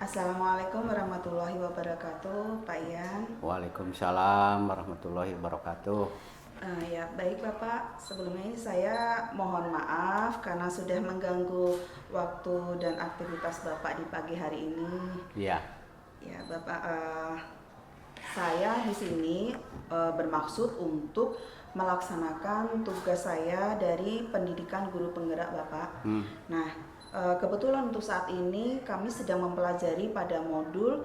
Assalamualaikum warahmatullahi wabarakatuh, Pak Ian. Waalaikumsalam warahmatullahi wabarakatuh. Ya, baik Bapak. Sebelumnya ini saya mohon maaf karena sudah mengganggu waktu dan aktivitas Bapak di pagi hari ini. Iya, Ya, Bapak, saya di sini bermaksud untuk melaksanakan tugas saya dari pendidikan guru penggerak Bapak. Nah, kebetulan untuk saat ini kami sedang mempelajari pada modul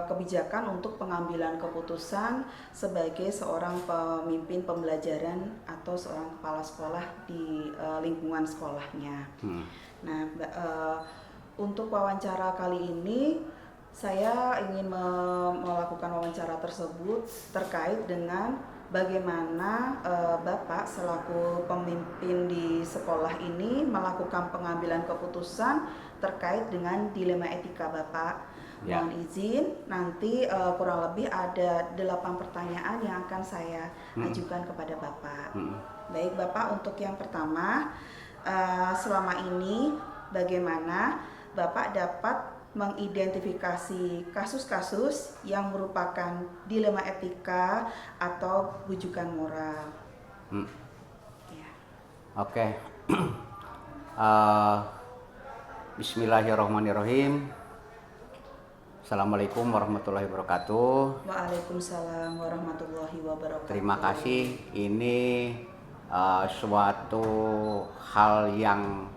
kebijakan untuk pengambilan keputusan sebagai seorang pemimpin pembelajaran atau seorang kepala sekolah di lingkungan sekolahnya. Nah, untuk wawancara kali ini saya ingin melakukan wawancara tersebut terkait dengan bagaimana Bapak selaku pemimpin di sekolah ini melakukan pengambilan keputusan terkait dengan dilema etika Bapak. Ya. Mohon izin, nanti kurang lebih ada 8 pertanyaan yang akan saya ajukan kepada Bapak. Baik Bapak, untuk yang pertama, selama ini bagaimana Bapak dapat mengidentifikasi kasus-kasus yang merupakan dilema etika atau bujukan moral. Ya. Oke. Bismillahirrahmanirrahim. Assalamualaikum warahmatullahi wabarakatuh. Waalaikumsalam warahmatullahi wabarakatuh. Terima kasih. Ini suatu hal yang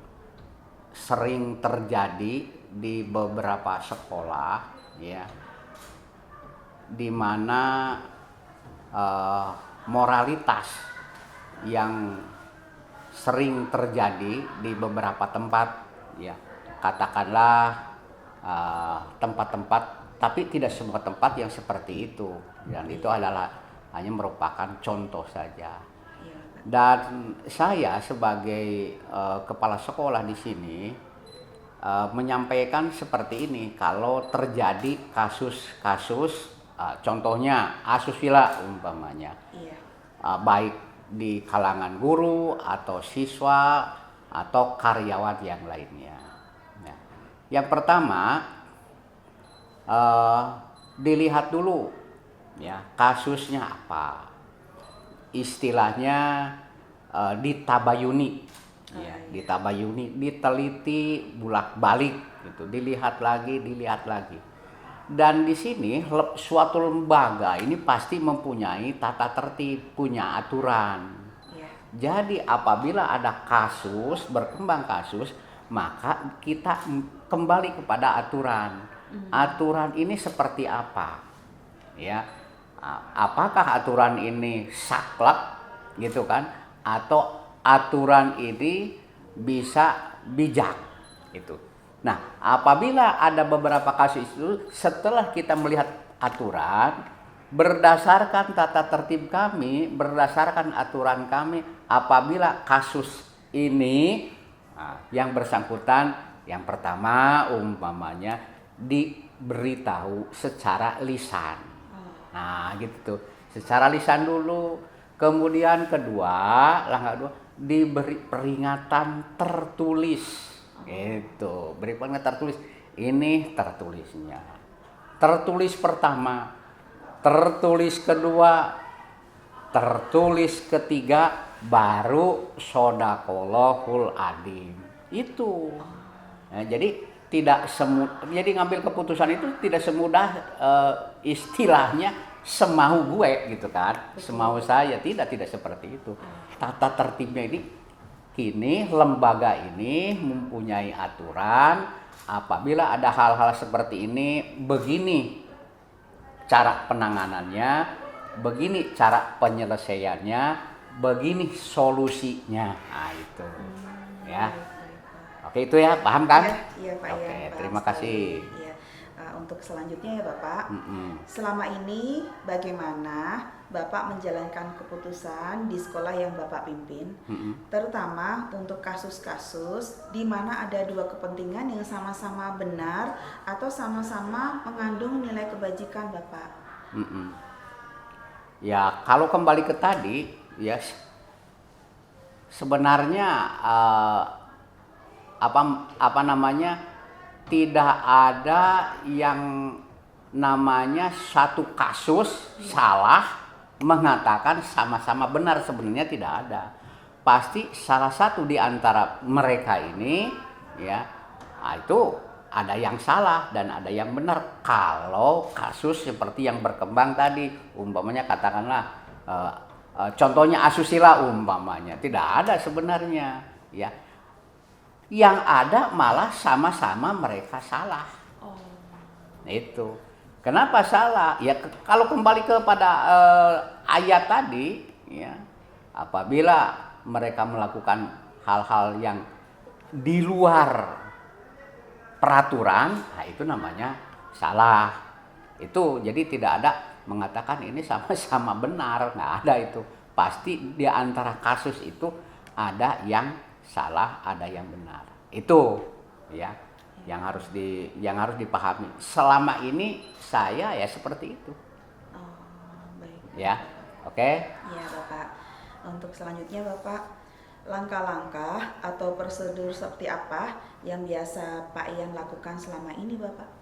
sering terjadi di beberapa sekolah, ya, di mana moralitas yang sering terjadi di beberapa tempat, ya, katakanlah tempat-tempat, tapi tidak semua tempat yang seperti itu, dan itu adalah hanya merupakan contoh saja. Dan saya sebagai kepala sekolah di sini menyampaikan seperti ini, kalau terjadi kasus-kasus, contohnya asusila umpamanya, baik di kalangan guru atau siswa atau karyawan yang lainnya. Yang pertama, dilihat dulu, ya, kasusnya apa, istilahnya ditabayuni, ya, ditabayuni, diteliti bulak-balik, gitu, dilihat lagi. Dan di sini suatu lembaga ini pasti mempunyai tata tertib, punya aturan. Jadi apabila ada kasus, berkembang kasus, maka kita kembali kepada aturan. Aturan ini seperti apa? Ya, apakah aturan ini saklek, gitu kan? Atau aturan ini bisa bijak, gitu. Nah, apabila ada beberapa kasus itu, setelah kita melihat aturan, berdasarkan tata tertib kami, berdasarkan aturan kami, apabila kasus ini yang bersangkutan, yang pertama umpamanya diberitahu secara lisan. Nah, gitu, secara lisan dulu. Kemudian langkah kedua, diberi peringatan tertulis. Gitu, beri peringatan tertulis. Ini tertulisnya. Tertulis pertama, tertulis kedua, tertulis ketiga, baru shodaqallahul adzim. Itu. Nah, jadi jadi ngambil keputusan itu tidak semudah istilahnya semau gue, gitu kan. Semau saya, tidak seperti itu. Tata tertibnya ini, kini lembaga ini mempunyai aturan. Apabila ada hal-hal seperti ini, begini cara penanganannya, begini cara penyelesaiannya, begini solusinya. Nah, itu. Ya. Oke, itu ya, paham kan? Iya, Pak. Oke, Ya, terima kasih. Ya. Untuk selanjutnya ya Bapak, selama ini bagaimana Bapak menjalankan keputusan di sekolah yang Bapak pimpin, terutama untuk kasus-kasus di mana ada dua kepentingan yang sama-sama benar atau sama-sama mengandung nilai kebajikan Bapak? Ya, kalau kembali ke tadi, ya, sebenarnya apa namanya, tidak ada yang namanya satu kasus salah mengatakan sama-sama benar, sebenarnya tidak ada. Pasti salah satu di antara mereka ini ya, itu ada yang salah dan ada yang benar. Kalau kasus seperti yang berkembang tadi, umpamanya katakanlah contohnya asusila umpamanya, tidak ada sebenarnya ya. Yang ada malah sama-sama mereka salah. Itu. Kenapa salah? Ya kalau kembali kepada ayat tadi ya, apabila mereka melakukan hal-hal yang di luar peraturan, nah itu namanya salah. Itu jadi tidak ada mengatakan ini sama-sama benar, nggak ada itu. Pasti di antara kasus itu ada yang salah, ada yang benar. Itu ya yang harus dipahami. Selama ini saya ya seperti itu. Oh, baik. Ya. Oke. Ya, Bapak. Untuk selanjutnya Bapak, langkah-langkah atau prosedur seperti apa yang biasa Pak Ian lakukan selama ini, Bapak?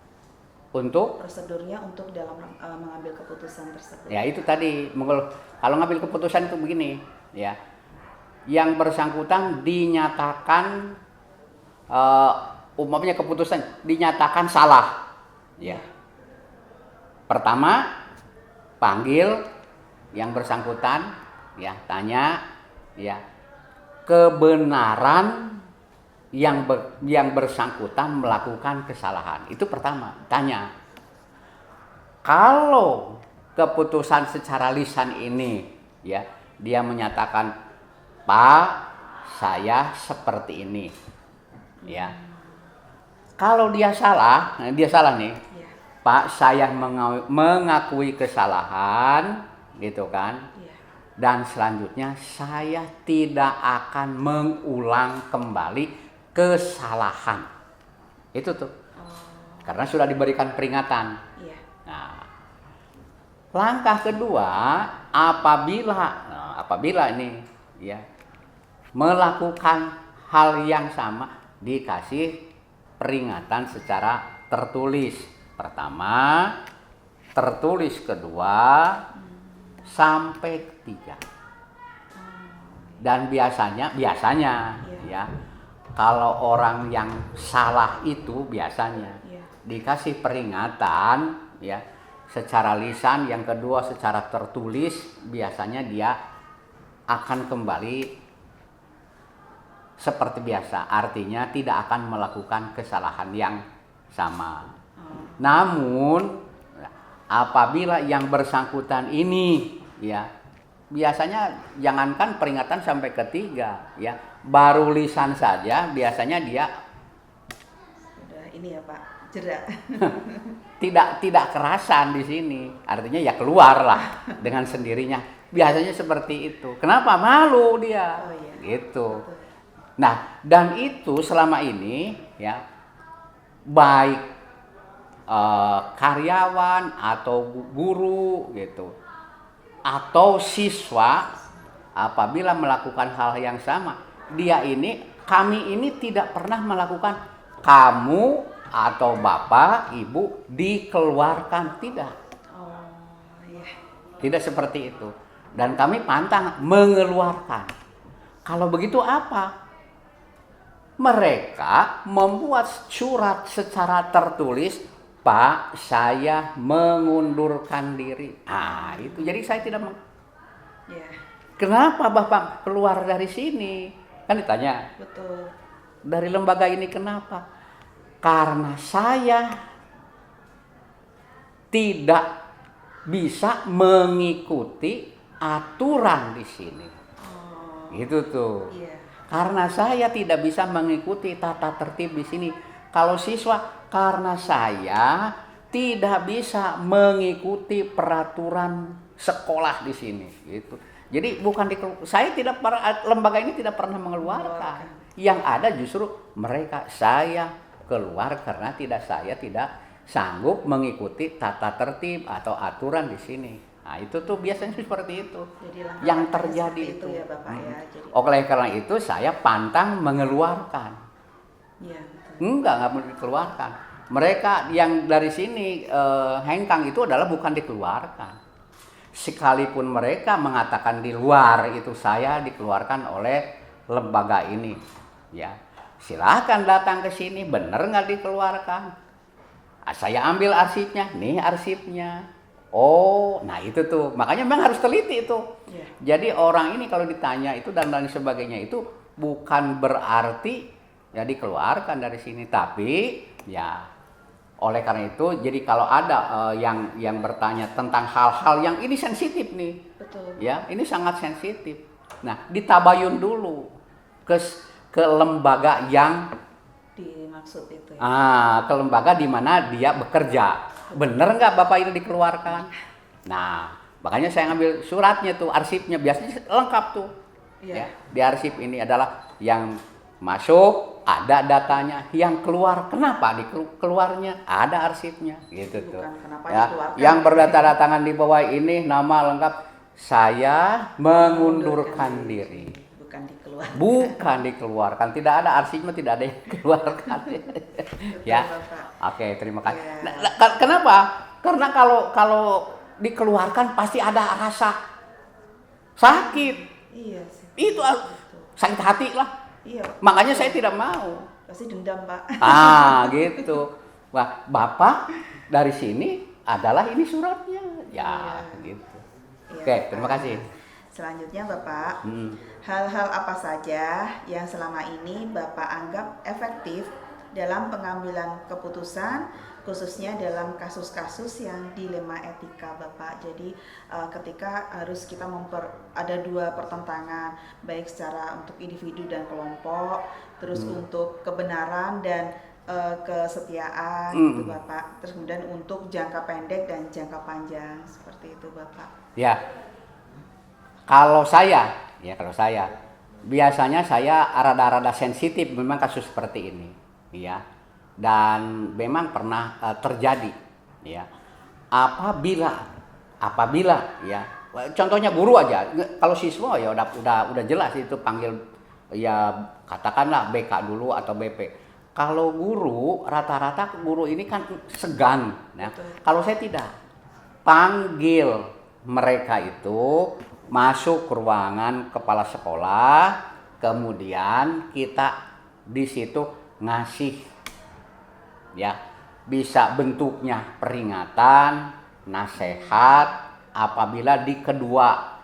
Untuk Prosedurnya untuk dalam mengambil keputusan tersebut. ya itu tadi, kalau ngambil keputusan itu begini ya, yang bersangkutan dinyatakan umpamanya keputusan dinyatakan salah ya, pertama panggil yang bersangkutan ya, tanya ya kebenaran yang bersangkutan melakukan kesalahan. Itu pertama, tanya. Kalau keputusan secara lisan ini ya, dia menyatakan, "Pak, saya seperti ini." Ya. Kalau dia salah nih. Ya. "Pak, saya mengakui kesalahan," gitu kan. Ya. Dan selanjutnya saya tidak akan mengulang kembali kesalahan. Itu tuh. Karena sudah diberikan peringatan. Ya. Nah, langkah kedua, apabila ini ya melakukan hal yang sama, dikasih peringatan secara tertulis. Pertama, tertulis, kedua, sampai ketiga. Dan biasanya ya, kalau orang yang salah itu biasanya dikasih peringatan ya secara lisan, yang kedua secara tertulis, biasanya dia akan kembali seperti biasa, artinya tidak akan melakukan kesalahan yang sama. Namun apabila yang bersangkutan ini ya, biasanya jangankan peringatan sampai ketiga ya, baru lisan saja biasanya dia Udah ini ya Pak, jeda. tidak kerasan di sini, artinya ya keluarlah dengan sendirinya. Biasanya seperti itu. Kenapa? Malu dia. Oh, iya. Gitu. Nah, dan itu selama ini ya, baik karyawan atau guru gitu, atau siswa, apabila melakukan hal yang sama, kami ini tidak pernah melakukan kamu atau bapak, ibu dikeluarkan, tidak. Oh, iya. Tidak seperti itu. Dan kami pantang mengeluarkan. Kalau begitu apa? Mereka membuat surat secara tertulis, "Pak, saya mengundurkan diri." Nah, itu. Jadi saya tidak Yeah. Kenapa Bapak keluar dari sini? Kan ditanya. Betul. Dari lembaga ini kenapa? Karena saya tidak bisa mengikuti aturan di sini. Oh. Gitu tuh. Iya. Karena saya tidak bisa mengikuti tata tertib di sini. Kalau siswa, karena saya tidak bisa mengikuti peraturan sekolah di sini. Gitu. Jadi lembaga ini tidak pernah mengeluarkan. Yang ada justru mereka, saya keluar karena saya tidak sanggup mengikuti tata tertib atau aturan di sini. Nah, itu tuh biasanya seperti itu. Jadi yang terjadi itu ya Bapak ya. Jadi oleh karena itu saya pantang mengeluarkan. iya, betul. Enggak mau dikeluarkan. Mereka yang dari sini hengkang itu adalah bukan dikeluarkan. Sekalipun mereka mengatakan di luar itu saya dikeluarkan oleh lembaga ini, ya silahkan datang ke sini, bener nggak dikeluarkan? Saya ambil arsipnya, nih arsipnya. Oh, nah itu tuh, makanya memang harus teliti itu. Jadi orang ini kalau ditanya itu dan lain sebagainya itu bukan berarti ya dikeluarkan dari sini, tapi ya oleh karena itu jadi kalau ada yang bertanya tentang hal-hal yang ini sensitif nih, Betul. ya ini sangat sensitif. Nah ditabayun dulu ke lembaga yang Dimaksud itu ya. ke lembaga di mana dia bekerja. Bener nggak Bapak ini dikeluarkan? Nah, makanya saya ngambil suratnya tuh, arsipnya biasanya lengkap tuh. Ya, di arsip ini adalah yang masuk ada datanya, yang keluar kenapa keluarnya ada arsipnya, gitu tuh. Ya, yang berdata-datangan di bawah ini nama lengkap saya mengundurkan diri. Bukan dikeluarkan, tidak ada arsipnya, tidak ada yang dikeluarkan. Ya, oke, terima kasih. Nah, kenapa? Karena kalau dikeluarkan pasti ada rasa sakit. Iya sih. Itu sakit hati lah. Iya. Makanya saya tidak mau. Pasti dendam, Pak. Gitu. Wah, Bapak dari sini adalah ini suratnya. Ya, gitu. Oke, terima kasih. Selanjutnya Bapak, hal-hal apa saja yang selama ini Bapak anggap efektif dalam pengambilan keputusan, khususnya dalam kasus-kasus yang dilema etika Bapak. Jadi ketika harus kita ada dua pertentangan, baik secara untuk individu dan kelompok, terus untuk kebenaran dan kesetiaan gitu Bapak. Terus kemudian untuk jangka pendek dan jangka panjang, seperti itu Bapak. Ya. Kalau saya biasanya saya rada-rada sensitif memang kasus seperti ini, ya. Dan memang pernah terjadi, ya. Apabila ya, contohnya guru aja, kalau siswa ya udah jelas itu panggil ya katakanlah BK dulu atau BP. Kalau guru rata-rata guru ini kan segan, ya. Kalau saya tidak, panggil mereka itu masuk ke ruangan kepala sekolah, kemudian kita di situ ngasih, ya, bisa bentuknya peringatan, nasihat. Apabila di kedua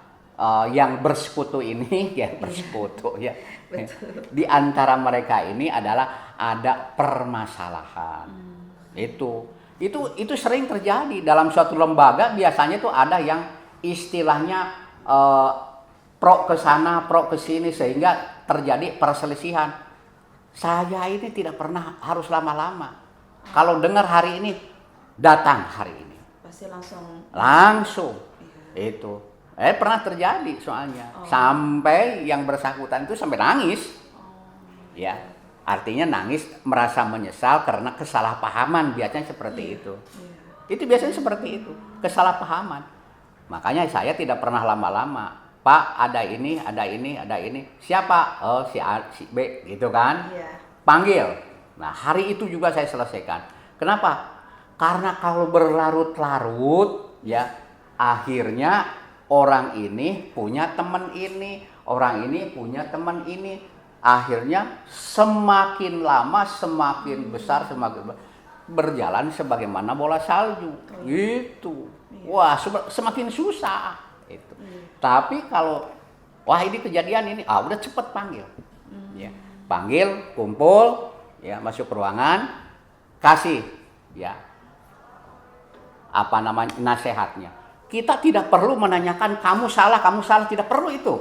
yang bersekutu ini, ya bersekutu, ya, di antara mereka ini adalah ada permasalahan. Itu sering terjadi dalam suatu lembaga. Biasanya tuh ada yang istilahnya pro ke sana, pro ke sini, sehingga terjadi perselisihan. Saya ini tidak pernah harus lama-lama. Kalau dengar hari ini, datang hari ini. Pasti langsung. Itu. Pernah terjadi soalnya. Sampai yang bersangkutan itu sampai nangis. Ya, artinya nangis merasa menyesal karena kesalahpahaman, biasanya seperti itu. Itu biasanya seperti itu, kesalahpahaman. Makanya saya tidak pernah lama-lama. Pak, ada ini. Siapa? Oh, si A, si B, gitu kan? Panggil. Nah, hari itu juga saya selesaikan. Kenapa? Karena kalau berlarut-larut, ya, akhirnya orang ini punya teman ini, orang ini punya teman ini. Akhirnya semakin lama, semakin besar, berjalan sebagaimana bola salju. Gitu. Wah, semakin susah itu. Tapi kalau ini kejadian ini, udah cepet panggil. Ya, panggil, kumpul, ya, masuk ke ruangan, kasih, ya, nasihatnya. Kita tidak perlu menanyakan kamu salah, tidak perlu itu.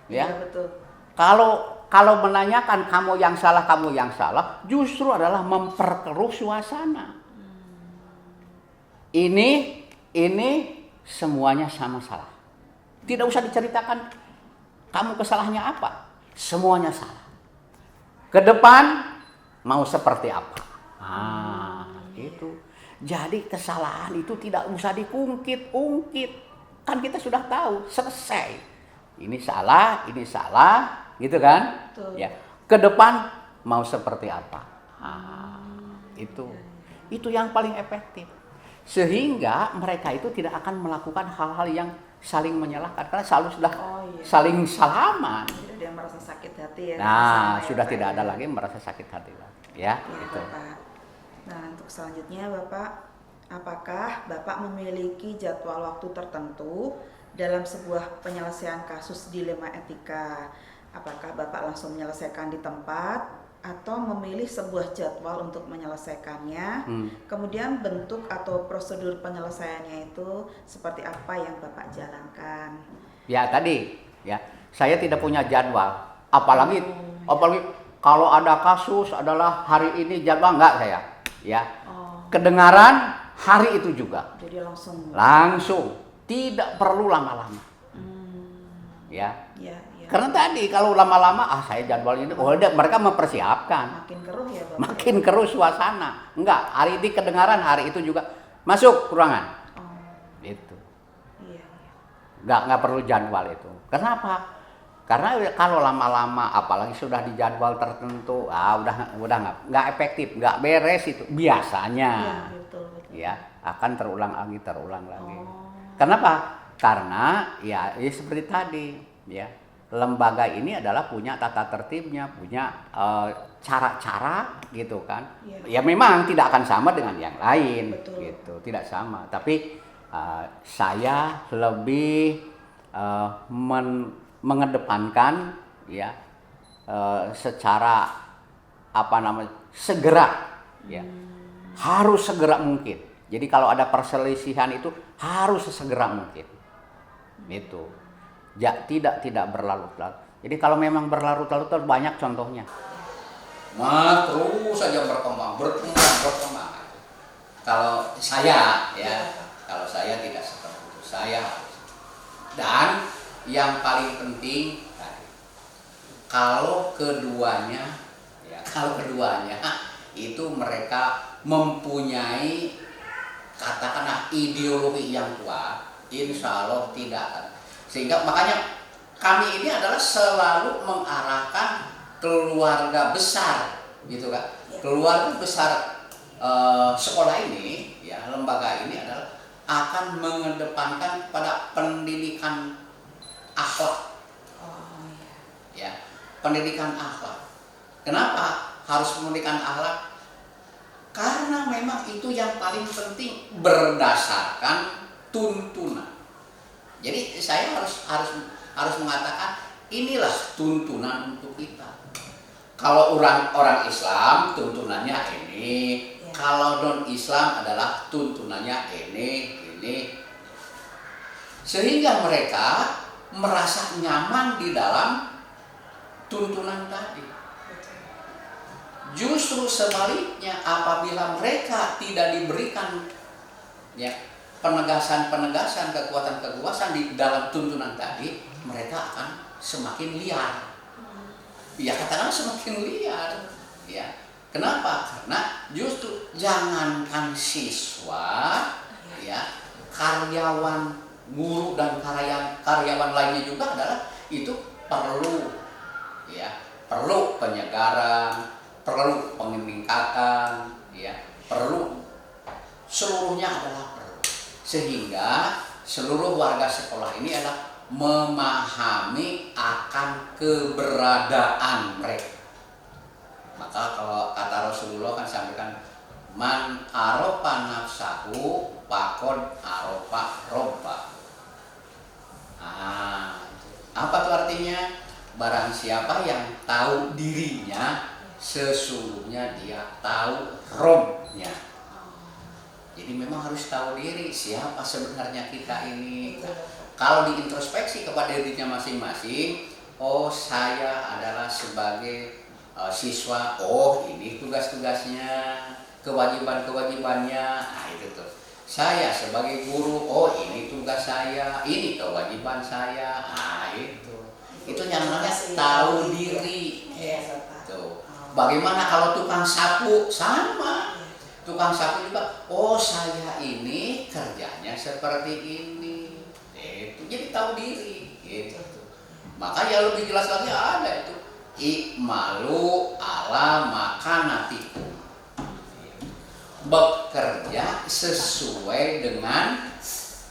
Ya. Betul. Kalau menanyakan kamu yang salah, justru adalah memperkeruh suasana. Ini semuanya sama salah. Tidak usah diceritakan kamu kesalahannya apa. Semuanya salah. Ke depan mau seperti apa. Itu. Jadi kesalahan itu tidak usah diungkit-ungkit. Kan kita sudah tahu, selesai. Ini salah, gitu kan? Betul. Ya. Ke depan mau seperti apa. Itu yang paling efektif. Sehingga mereka itu tidak akan melakukan hal-hal yang saling menyalahkan karena selalu sudah saling salaman. Tidak ada yang merasa sakit hati ya. Nah, sama sudah ya, tidak Pak, ada ya. lagi merasa sakit hati lagi, ya. Ya, Itu. Bapak. Nah, untuk selanjutnya Bapak, apakah Bapak memiliki jadwal waktu tertentu dalam sebuah penyelesaian kasus dilema etika? Apakah Bapak langsung menyelesaikan di tempat atau memilih sebuah jadwal untuk menyelesaikannya? Kemudian bentuk atau prosedur penyelesaiannya itu seperti apa yang Bapak jalankan? Ya tadi, ya saya tidak punya jadwal. Apalagi kalau ada kasus adalah hari ini jadwal enggak saya. Ya. Kedengaran hari itu juga. Jadi Langsung, tidak perlu lama-lama. Ya. Ya. Karena tadi kalau lama-lama saya jadwalnya itu, mereka mempersiapkan. Makin keruh ya Bapak. Makin keruh suasana. Enggak, hari ini kedengaran, hari itu juga masuk ruangan. Itu. Iya. Enggak perlu jadwal itu. Kenapa? Karena kalau lama-lama apalagi sudah di jadwal tertentu, udah enggak efektif, enggak beres itu biasanya. Iya, betul. Ya, akan terulang lagi. Kenapa? Karena ya seperti tadi, ya. Lembaga ini adalah punya tata tertibnya, punya cara-cara gitu kan. Ya memang tidak akan sama dengan yang lain. Betul. Gitu, tidak sama. Tapi saya lebih mengedepankan ya secara segera, ya harus segera mungkin. Jadi kalau ada perselisihan itu harus sesegera mungkin. Itu. Ya, tidak berlarut-larut. Jadi kalau memang berlarut-larut banyak contohnya. Terus saja berkembang. Kalau saya tidak seperti itu. Dan yang paling penting kalau keduanya itu mereka mempunyai katakanlah ideologi yang kuat, insya Allah tidak akan. Sehingga makanya kami ini adalah selalu mengarahkan keluarga besar, gitu kan? Keluarga besar sekolah ini, ya lembaga ini adalah akan mengedepankan pada pendidikan akhlak, ya pendidikan akhlak. Kenapa harus pendidikan akhlak? Karena memang itu yang paling penting berdasarkan tuntunan. Jadi saya harus mengatakan inilah tuntunan untuk kita. Kalau orang Islam tuntunannya ini, kalau non Islam adalah tuntunannya ini. Sehingga mereka merasa nyaman di dalam tuntunan tadi. Justru sebaliknya apabila mereka tidak diberikan penegasan, kekuatan di dalam tuntunan tadi, mereka akan semakin liar. Ya katakanlah semakin liar. Ya. Kenapa? Karena justru jangankan siswa, ya karyawan, guru dan karyawan lainnya juga adalah itu perlu penyegaran, perlu peningkatan, perlu seluruhnya adalah perlu. Sehingga seluruh warga sekolah ini adalah memahami akan keberadaan mereka. Maka kalau kata Rasulullah kan sampaikan man arofa nafsahu faqad arofa robba. Apa itu artinya? Barang siapa yang tahu dirinya, sesungguhnya dia tahu Robnya. Jadi memang harus tahu diri siapa sebenarnya kita ini. Kalau diintrospeksi kepada dirinya masing-masing, oh saya adalah sebagai siswa, oh ini tugas-tugasnya, kewajiban-kewajibannya, itu tuh. Saya sebagai guru, oh ini tugas saya, ini kewajiban saya, itu yang namanya tahu diri. Tuh. Bagaimana kalau tukang sapu sama? Tukang sapu juga, oh saya ini kerjanya seperti ini. Itu jadi tahu diri. Gitu. Makanya lebih jelas lagi ada itu. Ikmalu ala makanatikum. bekerja sesuai dengan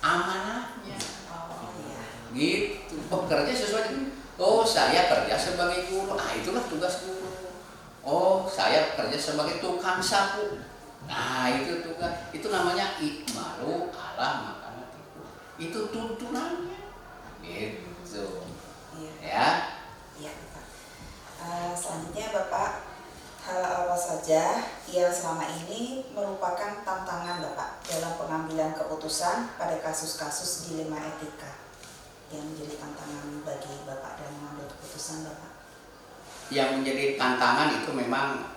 amanahnya. Oh iya. Gitu, bekerja sesuai dengan, oh saya kerja sebagai guru, itulah tugas guru. Oh saya kerja sebagai tukang sapu, itu tugas, itu namanya ikmalu ala makanatikum, itu tuntunannya. Gitu. Iya. Ya. Iya, Bapak. Selanjutnya Bapak, hal apa saja yang selama ini merupakan tantangan Bapak dalam pengambilan keputusan pada kasus-kasus dilema etika yang menjadi tantangan bagi Bapak dalam mengambil keputusan Bapak? Yang menjadi tantangan itu memang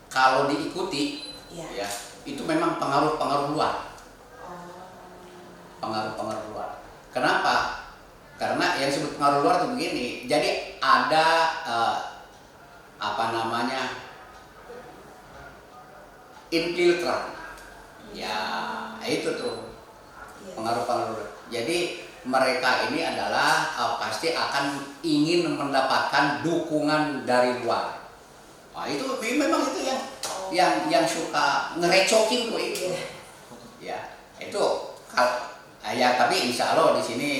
kalau diikuti, Iya. ya itu memang pengaruh-pengaruh luar. Oh. Pengaruh-pengaruh luar. Kenapa? Karena yang disebut pengaruh luar itu begini. Jadi ada infiltran. Ya, itu tuh Iya. pengaruh-pengaruh. Jadi mereka ini adalah pasti akan ingin mendapatkan dukungan dari luar. Nah, itu memang itu yang suka ngerecokin tuh itu. Ya, itu ya, tapi insya Allah di sini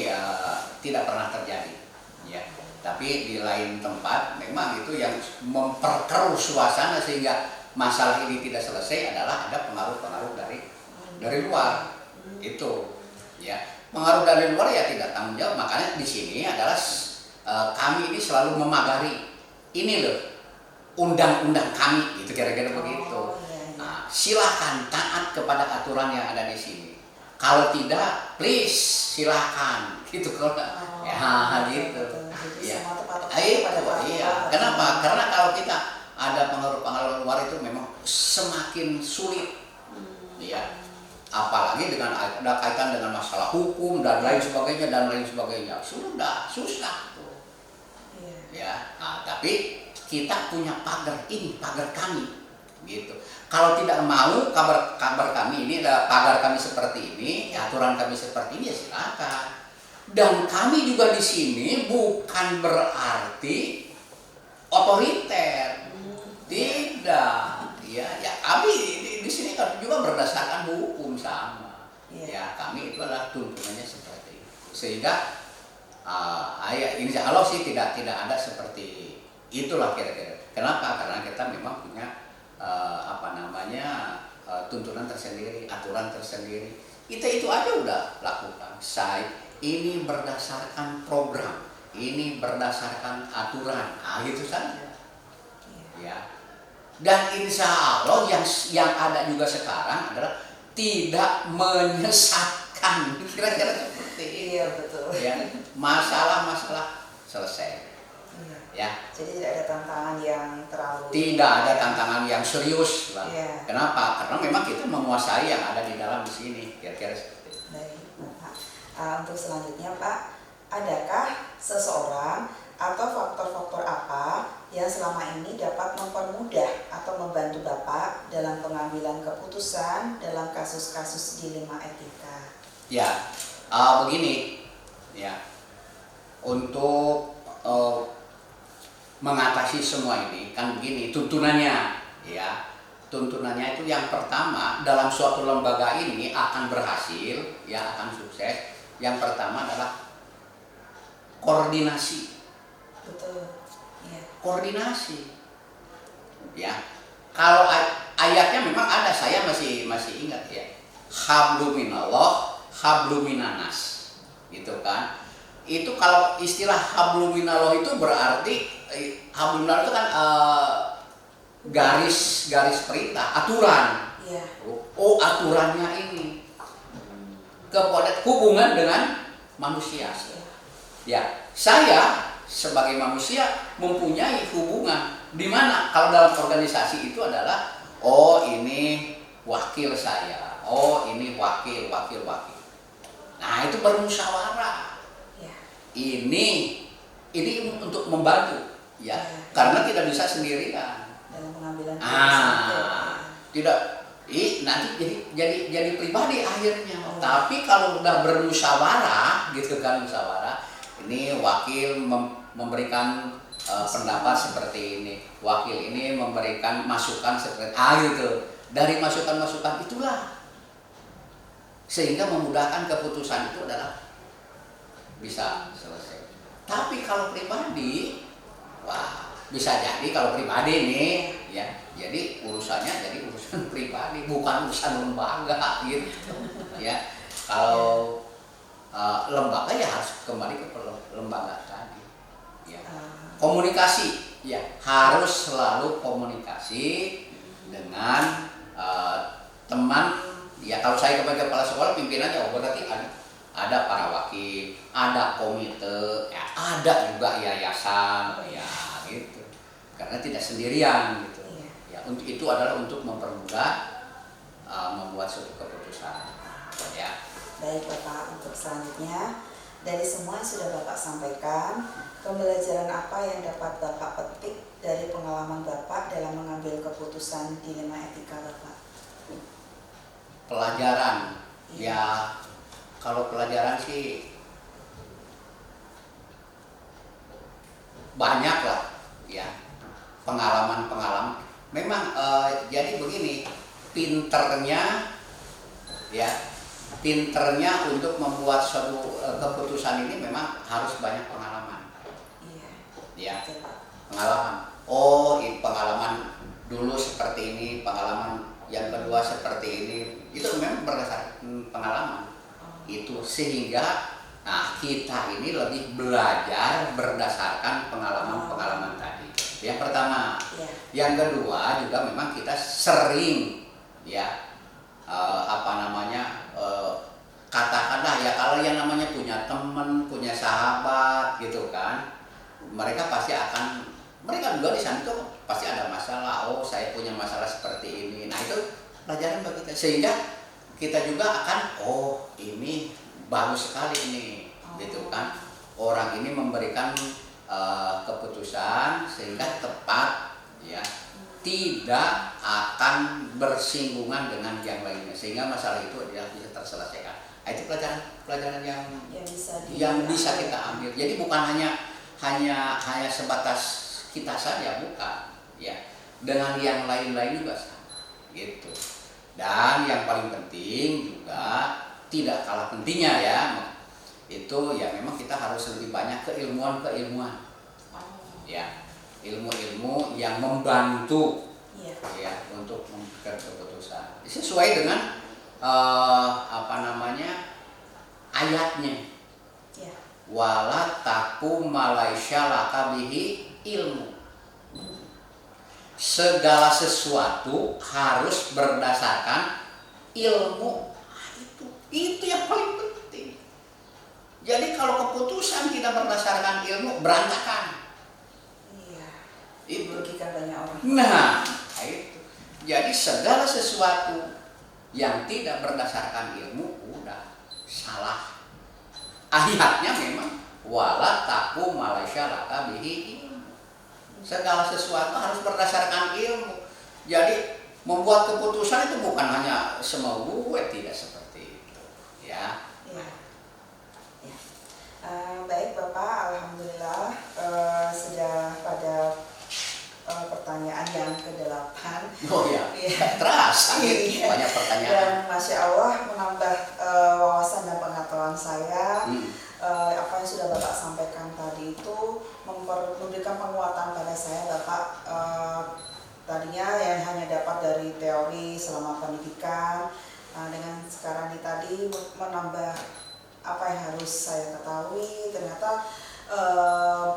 tidak pernah terjadi. Ya, tapi di lain tempat memang itu yang memperkeruh suasana sehingga masalah ini tidak selesai adalah ada pengaruh-pengaruh dari luar. Itu, ya. Pengaruh dari luar ya tidak tanggung jawab. Makanya di sini adalah kami ini selalu memagari. Ini loh undang-undang kami, itu kira-kira begitu. Nah, silakan taat kepada aturan yang ada di sini. Kalau tidak, please silakan. Gitu kalau ya gitu. Ya. Iya. Kenapa? Karena kalau kita ada pengaruh-pengaruh luar itu memang semakin sulit. Ya. Apalagi dengan ada kaitan dengan masalah hukum dan lain sebagainya sudah susah tuh. Ya, tapi kita punya pagar ini, pagar kami gitu. Kalau tidak mau kabar kami ini, pagar kami seperti ini, aturan kami seperti ini, ya silakan. Dan kami juga di sini bukan berarti otoriter, tidak. Ya kami di sini kan juga berdasarkan hukum sama. Ya kami itu adalah tuntunannya seperti itu. Sehingga insya Allah sih tidak ada seperti itulah kira-kira. Kenapa? Karena kita memang punya tuntunan tersendiri, aturan tersendiri. Kita itu aja udah lakukan. Ini berdasarkan program, ini berdasarkan aturan, gitu saja. Ya. Dan insya Allah yang ada juga sekarang adalah tidak menyesatkan, kira-kira seperti itu. Iya betul. Ya, masalah-masalah selesai. Ya. Jadi tidak ada tantangan yang terlalu. Tidak ada tantangan yang serius lah. Iya. Kenapa? Karena memang kita menguasai yang ada di dalam di sini, kira-kira seperti itu. Baik, Pak. Untuk selanjutnya, Pak, adakah seseorang atau faktor-faktor apa yang selama ini dapat mempermudah atau membantu Bapak dalam pengambilan keputusan dalam kasus-kasus dilema etika? Ya, begini, ya, untuk mengatasi semua ini kan begini tuntunannya, ya, tuntunannya itu yang pertama dalam suatu lembaga ini akan berhasil, ya, akan sukses. Yang pertama adalah koordinasi. Betul. Ya. Koordinasi, ya. Kalau ayatnya memang ada, saya masih ingat ya. Habluminallah, habluminanas, gitu kan. Itu kalau istilah habluminallah itu berarti habluminallah itu kan garis perintah, aturan. Ya. Oh, aturannya ini kepada hubungan dengan manusia. Ya, saya sebagai manusia mempunyai hubungan di mana kalau dalam organisasi itu adalah ini wakil saya, ini wakil. Nah, itu bermusyawarah. Ya. Ini untuk membantu, ya, karena tidak bisa sendirian. Dalam pengambilan keputusan. Tidak, nanti jadi pribadi akhirnya. Tapi kalau udah bermusyawarah, gitu kan, musyawarah, ini wakil memberikan pendapat seperti ini, wakil ini memberikan masukan seperti gitu. Dari masukan-masukan itulah sehingga memudahkan keputusan itu adalah bisa selesai. Tapi kalau pribadi, wah bisa jadi kalau pribadi nih ya, jadi urusannya jadi urusan pribadi bukan urusan lembaga gitu ya. Kalau lembaga ya harus kembali ke lembaga tadi ya. Komunikasi ya, harus selalu komunikasi dengan teman ya. Kalau saya sebagai kepala sekolah pimpinannya, berarti ada para wakil, ada komite ya, ada juga yayasan ya gitu, karena tidak sendirian gitu ya. Untuk itu adalah untuk mempermudah membuat suatu keputusan ya. Baik Bapak, untuk selanjutnya dari semua yang sudah Bapak sampaikan, pembelajaran apa yang dapat Bapak petik dari pengalaman Bapak dalam mengambil keputusan dilema etika Bapak? Pelajaran ya, kalau pelajaran sih banyak lah ya, pengalaman-pengalaman. Memang jadi begini, pinternya ya, pinternya untuk membuat suatu keputusan ini memang harus banyak pengalaman. Ya, pengalaman. Oh, pengalaman dulu seperti ini, pengalaman yang kedua seperti ini. Itu memang berdasarkan pengalaman. Itu sehingga kita ini lebih belajar berdasarkan pengalaman-pengalaman tadi. Yang pertama. Yang kedua juga memang kita sering ya katakanlah ya, kalau yang namanya punya teman, punya sahabat gitu kan, mereka juga di sana tuh pasti ada masalah. Oh, saya punya masalah seperti ini. Nah, itu pelajaran bagi kita, sehingga kita juga akan, oh ini bagus sekali ini gitu kan, orang ini memberikan keputusan sehingga tepat ya, tidak akan bersinggungan dengan yang lainnya, sehingga masalah itu bisa terselesaikan. Nah, itu pelajaran yang bisa kita ambil. Jadi bukan hanya sebatas kita saja, bukan ya, dengan yang lain-lain juga sama gitu. Dan yang paling penting juga, tidak kalah pentingnya ya, itu ya memang kita harus lebih banyak keilmuan ya, ilmu-ilmu yang membantu ya untuk membuat keputusan sesuai dengan ayatnya. Wala taku malaisya laka bihi ilmu. Segala sesuatu harus berdasarkan ilmu. Itu yang paling penting. Jadi kalau keputusan kita berdasarkan ilmu, berantakan. Itu merugikan banyak orang. Nah, itu. Jadi segala sesuatu yang tidak berdasarkan ilmu udah salah. Ayatnya memang wala taku malaisya laka bihi ilmu. Segala sesuatu harus berdasarkan ilmu. Jadi membuat keputusan itu bukan hanya semau gue, tidak seperti itu ya. Baik Bapak, alhamdulillah sudah pada pertanyaan yang ke-8. Oh ya, terasa banyak pertanyaan. Dan Masya Allah menambah wawasan dan pengetahuan saya. Apa yang sudah Bapak sampaikan tadi itu memberikan penguatan pada saya Bapak. Tadinya yang hanya dapat dari teori selama pendidikan, dengan sekarang ini tadi menambah apa yang harus saya ketahui. Ternyata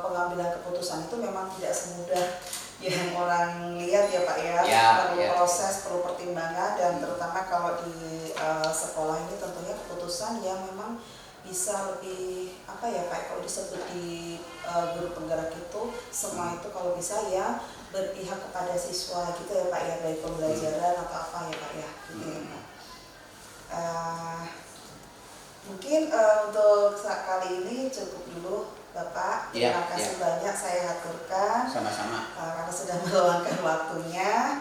pengambilan keputusan itu memang tidak semudah yang orang lihat ya Pak ya, perlu proses, perlu pertimbangan, dan terutama kalau di sekolah ini tentunya keputusan yang memang bisa lebih apa ya Pak, kalau disebut di guru penggerak itu semua itu kalau bisa ya berpihak kepada siswa gitu ya Pak ya, baik pembelajaran atau apa ya Pak ya gitu ya Pak. Mungkin untuk kali ini cukup dulu Bapak, terima kasih banyak saya aturkan. Sama-sama. Karena sudah meluangkan waktunya.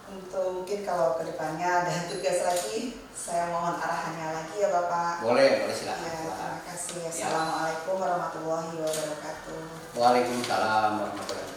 Untuk mungkin kalau kedepannya ada tugas lagi, saya mohon arahannya lagi ya Bapak. Boleh silakan. Terima kasih. Assalamualaikum warahmatullahi wabarakatuh. Waalaikumsalam warahmatullahi wabarakatuh.